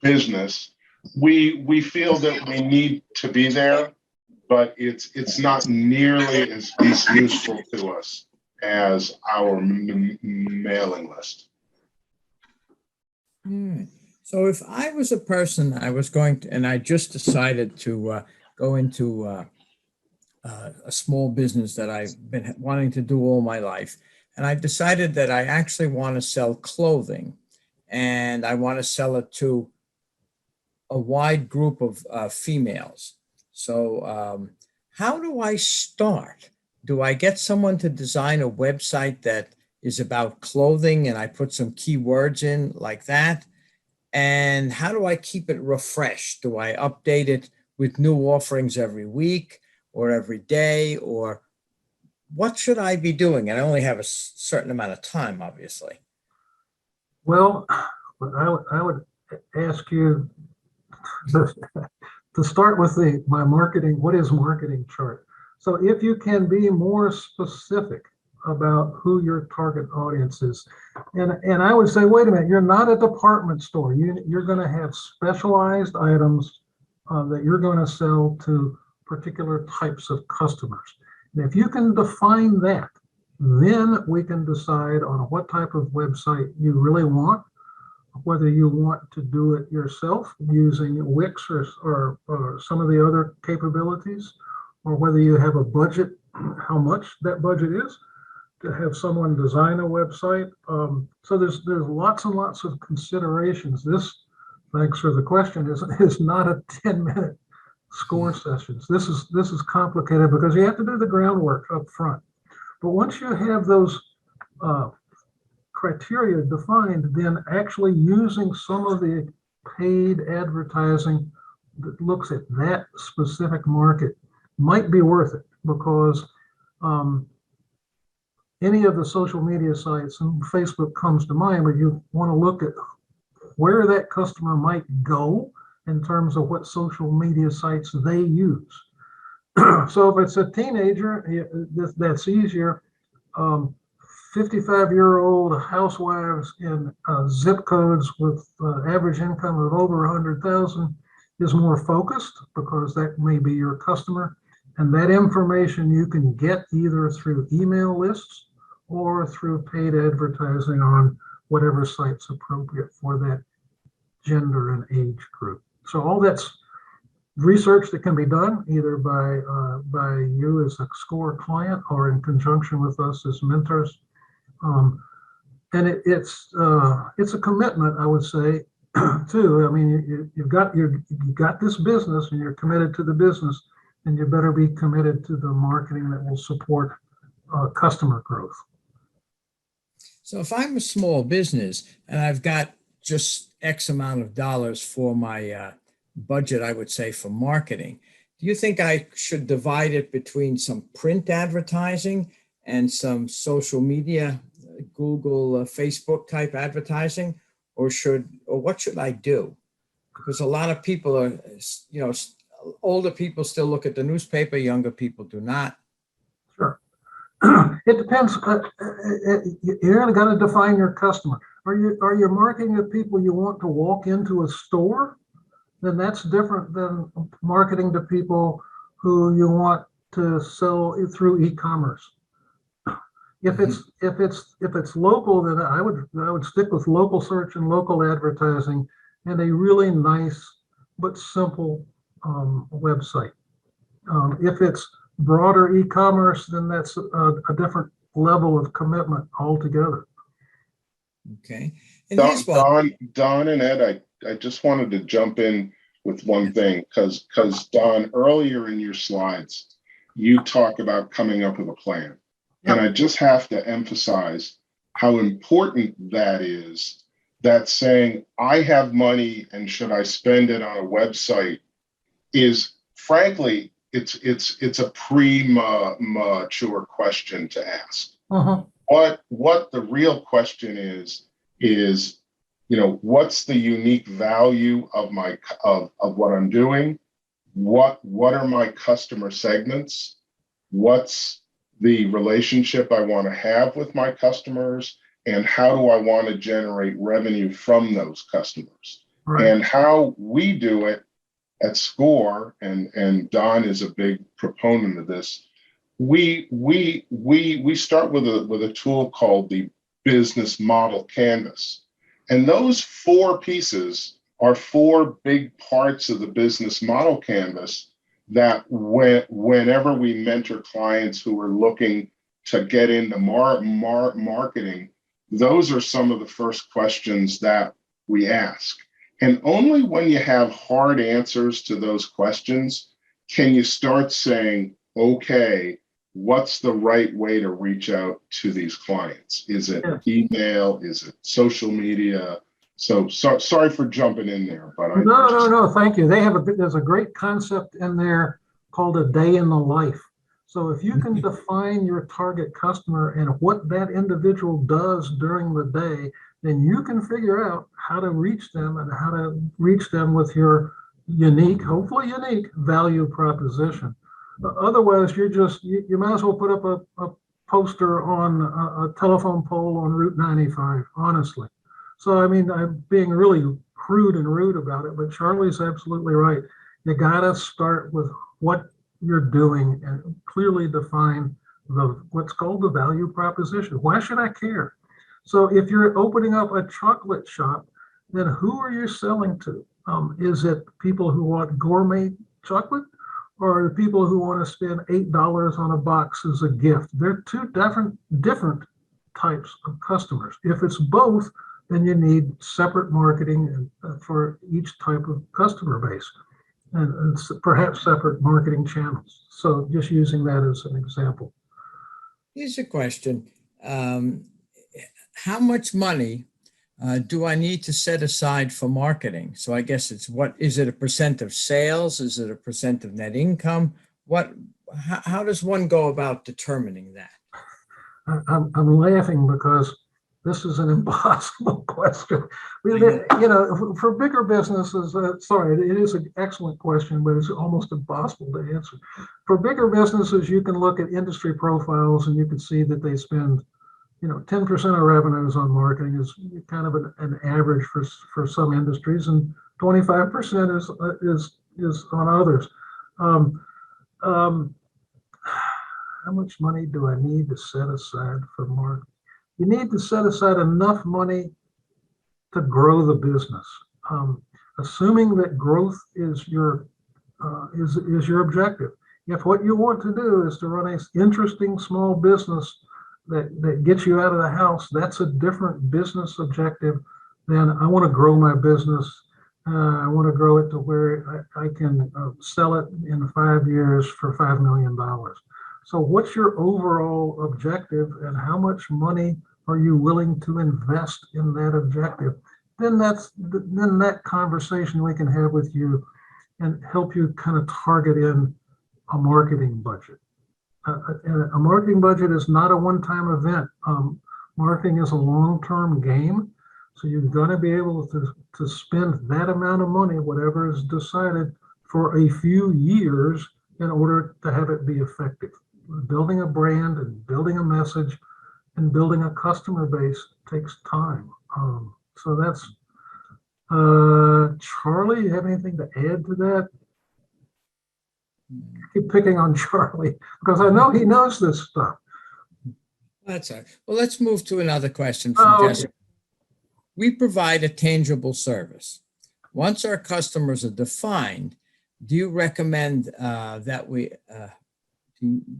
[SPEAKER 4] Business. We feel that we need to be there, but it's not nearly as useful to us as our mailing list.
[SPEAKER 3] So if I was a person, I was going to, and I just decided to go into a small business that I've been wanting to do all my life, and I decided that I actually want to sell clothing, and I want to sell it to a wide group of females. So how do I start? Do I get someone to design a website that is about clothing and I put some keywords in like that? And how do I keep it refreshed? Do I update it with new offerings every week or every day? Or what should I be doing? And I only have a certain amount of time, obviously.
[SPEAKER 1] Well, I would ask you to start with my marketing. What is marketing chart? So if you can be more specific about who your target audience is, and I would say, wait a minute, you're not a department store. You're going to have specialized items that you're going to sell to particular types of customers. And if you can define that, then we can decide on what type of website you really want, whether you want to do it yourself using Wix or some of the other capabilities, or whether you have a budget, how much that budget is to have someone design a website. So there's lots and lots of considerations. This, thanks for the question, is not a 10-minute score sessions. This is complicated because you have to do the groundwork up front. But once you have those criteria defined, then actually using some of the paid advertising that looks at that specific market might be worth it, because any of the social media sites, and Facebook comes to mind, but you want to look at where that customer might go in terms of what social media sites they use. So if it's a teenager, that's easier. 55-year-old housewives in zip codes with average income of over 100,000 is more focused, because that may be your customer. And that information you can get either through email lists or through paid advertising on whatever site's appropriate for that gender and age group. So all that's research that can be done either by you as a SCORE client or in conjunction with us as mentors. And it's a commitment, I would say, too. I mean, you've got this business and you're committed to the business, and you better be committed to the marketing that will support customer growth.
[SPEAKER 3] So if I'm a small business and I've got just X amount of dollars for my budget, I would say, for marketing, do you think I should divide it between some print advertising and some social media, Google, Facebook type advertising, or what should I do? Because a lot of people are, older people still look at the newspaper, younger people do not.
[SPEAKER 1] Sure. It depends. You're going to define your customer. Are you marketing to people you want to walk into a store? Then that's different than marketing to people who you want to sell through e-commerce. If it's local, then I would stick with local search and local advertising and a really nice but simple website. If it's broader e-commerce, then that's a different level of commitment altogether.
[SPEAKER 3] Okay. And
[SPEAKER 4] Don and Ed, I just wanted to jump in with one thing, because Don, earlier in your slides, you talk about coming up with a plan.
[SPEAKER 1] Yep.
[SPEAKER 4] And I just have to emphasize how important that is, that saying, I have money and should I spend it on a website is, frankly, it's a premature question to ask.
[SPEAKER 1] Uh-huh.
[SPEAKER 4] What the real question is, what's the unique value of what I'm doing? What are my customer segments? what's the relationship I want to have with my customers, and how do I want to generate revenue from those customers.
[SPEAKER 1] Right.
[SPEAKER 4] And how we do it at SCORE, and Don is a big proponent of this. We start with a tool called the business model canvas, and those 4 pieces are 4 big parts of the business model canvas that whenever we mentor clients who are looking to get into marketing, those are some of the first questions that we ask. And only when you have hard answers to those questions can you start saying, okay, what's the right way to reach out to these clients? Is it email? Is it social media? So sorry for jumping in there, but
[SPEAKER 1] No, thank you. There's a great concept in there called a day in the life. So if you can define your target customer and what that individual does during the day, then you can figure out how to reach them and how to reach them with your unique, hopefully unique, value proposition. Otherwise, you might as well put up a poster on a telephone pole on Route 95, honestly. So, I mean, I'm being really crude and rude about it, but Charlie's absolutely right. You got to start with what you're doing and clearly define what's called the value proposition. Why should I care? So if you're opening up a chocolate shop, then who are you selling to? Is it people who want gourmet chocolate, or the people who want to spend $8 on a box as a gift? They're 2 different types of customers. If it's both, then you need separate marketing for each type of customer base, and perhaps separate marketing channels. So just using that as an example.
[SPEAKER 3] Here's a question. How much money do I need to set aside for marketing? So I guess is it a percent of sales? Is it a percent of net income? How does one go about determining that?
[SPEAKER 1] I'm laughing because this is an impossible question. For bigger businesses, it is an excellent question, but it's almost impossible to answer. For bigger businesses, you can look at industry profiles and you can see that they spend 10% of revenues on marketing is kind of an average for some industries, and 25% is on others. How much money do I need to set aside for marketing? You need to set aside enough money to grow the business, assuming that growth is your objective. If what you want to do is to run an interesting small business that gets you out of the house, that's a different business objective than I want to grow my business. I want to grow it to where I can sell it in 5 years for $5 million. So what's your overall objective, and how much money are you willing to invest in that objective? Then that conversation we can have with you and help you kind of target in a marketing budget. A marketing budget is not a one-time event. Marketing is a long-term game. So you're going to be able to spend that amount of money, whatever is decided, for a few years in order to have it be effective. Building a brand and building a message and building a customer base takes time. So that's, Charlie, you have anything to add to that? Keep picking on Charlie because I know he knows this stuff.
[SPEAKER 3] That's all right. Well, let's move to another question from Jessica. We provide a tangible service. Once our customers are defined, do you recommend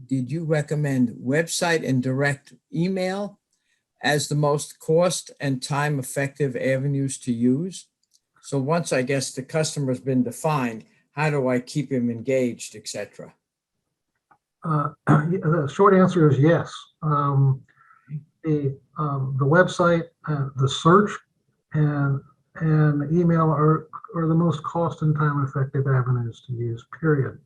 [SPEAKER 3] did you recommend website and direct email as the most cost and time effective avenues to use? So once, I guess, the customer's been defined, how do I keep him engaged, etc.?
[SPEAKER 1] The short answer is yes. The website, the search, and email are the most cost and time effective avenues to use. Period.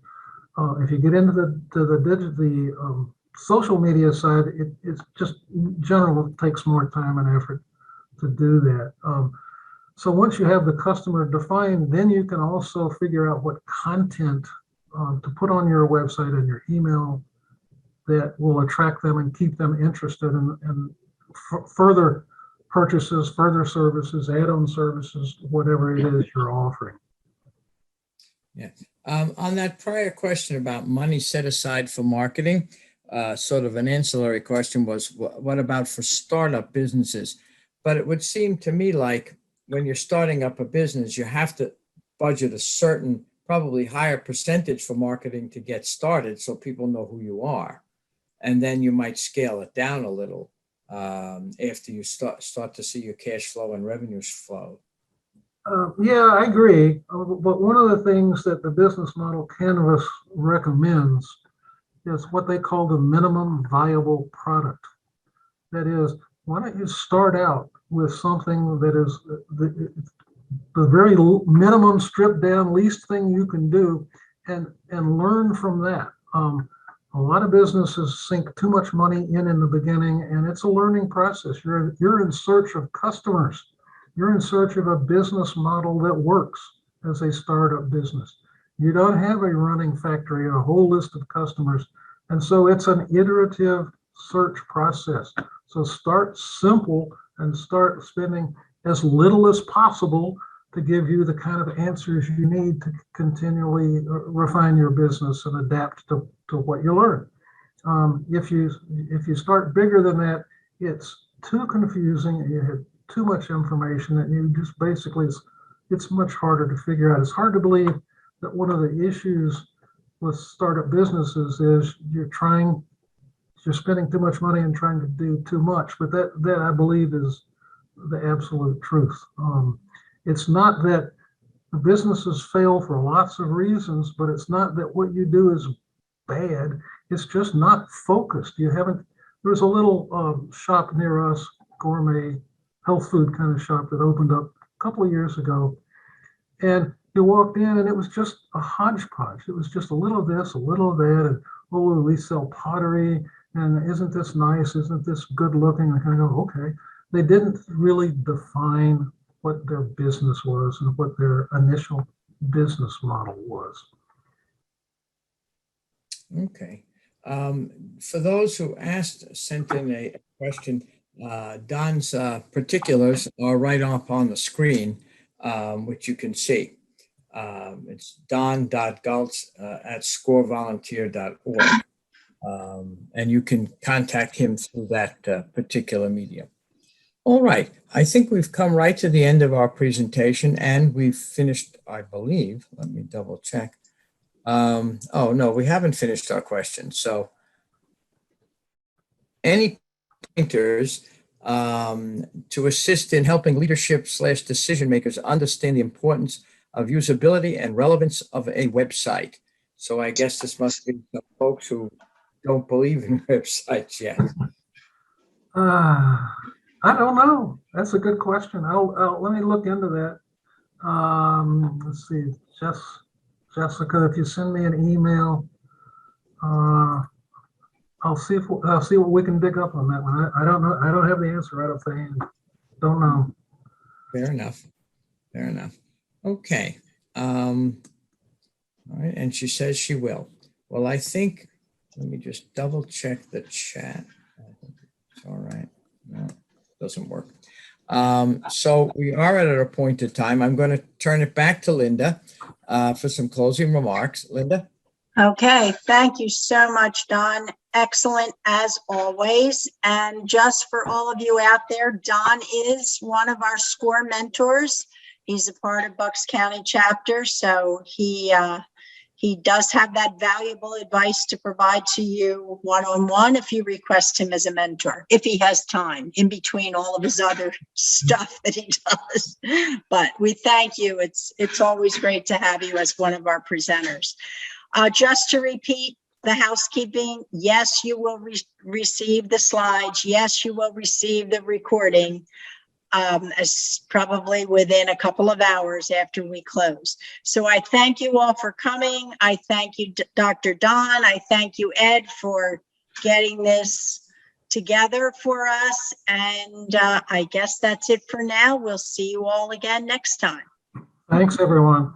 [SPEAKER 1] If you get into the social media side, it's just in general takes more time and effort to do that. So once you have the customer defined, then you can also figure out what content to put on your website and your email that will attract them and keep them interested in further purchases, further services, add-on services, whatever it is you're offering.
[SPEAKER 3] Yeah. On that prior question about money set aside for marketing, sort of an ancillary question was, what about for startup businesses? But it would seem to me like when you're starting up a business, you have to budget a certain, probably higher percentage for marketing to get started so people know who you are. And then you might scale it down a little after you start to see your cash flow and revenues flow.
[SPEAKER 1] Yeah, I agree. But one of the things that the business model canvas recommends is what they call the minimum viable product. That is, why don't you start out with something that is the very minimum stripped down least thing you can do and learn from that. A lot of businesses sink too much money in the beginning, and it's a learning process. You're in search of customers. You're in search of a business model that works as a startup business. You don't have a running factory and a whole list of customers. And so it's an iterative search process. So start simple and start spending as little as possible to give you the kind of answers you need to continually refine your business and adapt to what you learn. If you start bigger than that, it's too confusing and you have too much information that you just basically, it's much harder to figure out. It's hard to believe that one of the issues with startup businesses is you're spending too much money and trying to do too much, but that I believe is the absolute truth. It's not that businesses fail for lots of reasons, but it's not that what you do is bad. It's just not focused. There's a little shop near us, gourmet health food kind of shop that opened up a couple of years ago. And you walked in and it was just a hodgepodge. It was just a little of this, a little of that. And, oh, we sell pottery. And isn't this nice? Isn't this good looking? I kind of go, okay. They didn't really define what their business was and what their initial business model was.
[SPEAKER 3] Okay. For those who sent in a question, Don's particulars are right up on the screen, which you can see. It's don.geltz@scorevolunteer.org. And you can contact him through that particular medium. All right. I think we've come right to the end of our presentation and we've finished, I believe. Let me double check. Oh, no, we haven't finished our questions. So any pointers to assist in helping leadership/decision makers understand the importance of usability and relevance of a website? So I guess this must be some folks who don't believe in websites yet.
[SPEAKER 1] I don't know. That's a good question. Let me look into that. Let's see, Jessica, if you send me an email, I'll see what we can dig up on that one. I don't know. I don't have the answer right off the hand. Don't know.
[SPEAKER 3] Fair enough. Fair enough. Okay. All right. And she says she will. Well, I think, let me just double check the chat. I think it's all right. No, doesn't work. So we are at an appointed time. I'm going to turn it back to Linda for some closing remarks. Linda?
[SPEAKER 2] Okay, thank you so much, Don. Excellent as always. And just for all of you out there, Don is one of our SCORE mentors. He's a part of Bucks County chapter, so he does have that valuable advice to provide to you one-on-one if you request him as a mentor, if he has time in between all of his other stuff that he does. But we thank you. It's always great to have you as one of our presenters. Just to repeat the housekeeping, yes, you will receive the slides. Yes, you will receive the recording as probably within a couple of hours after we close. So I thank you all for coming. I thank you, Dr. Don. I thank you, Ed, for getting this together for us. And I guess that's it for now. We'll see you all again next time.
[SPEAKER 1] Thanks, everyone.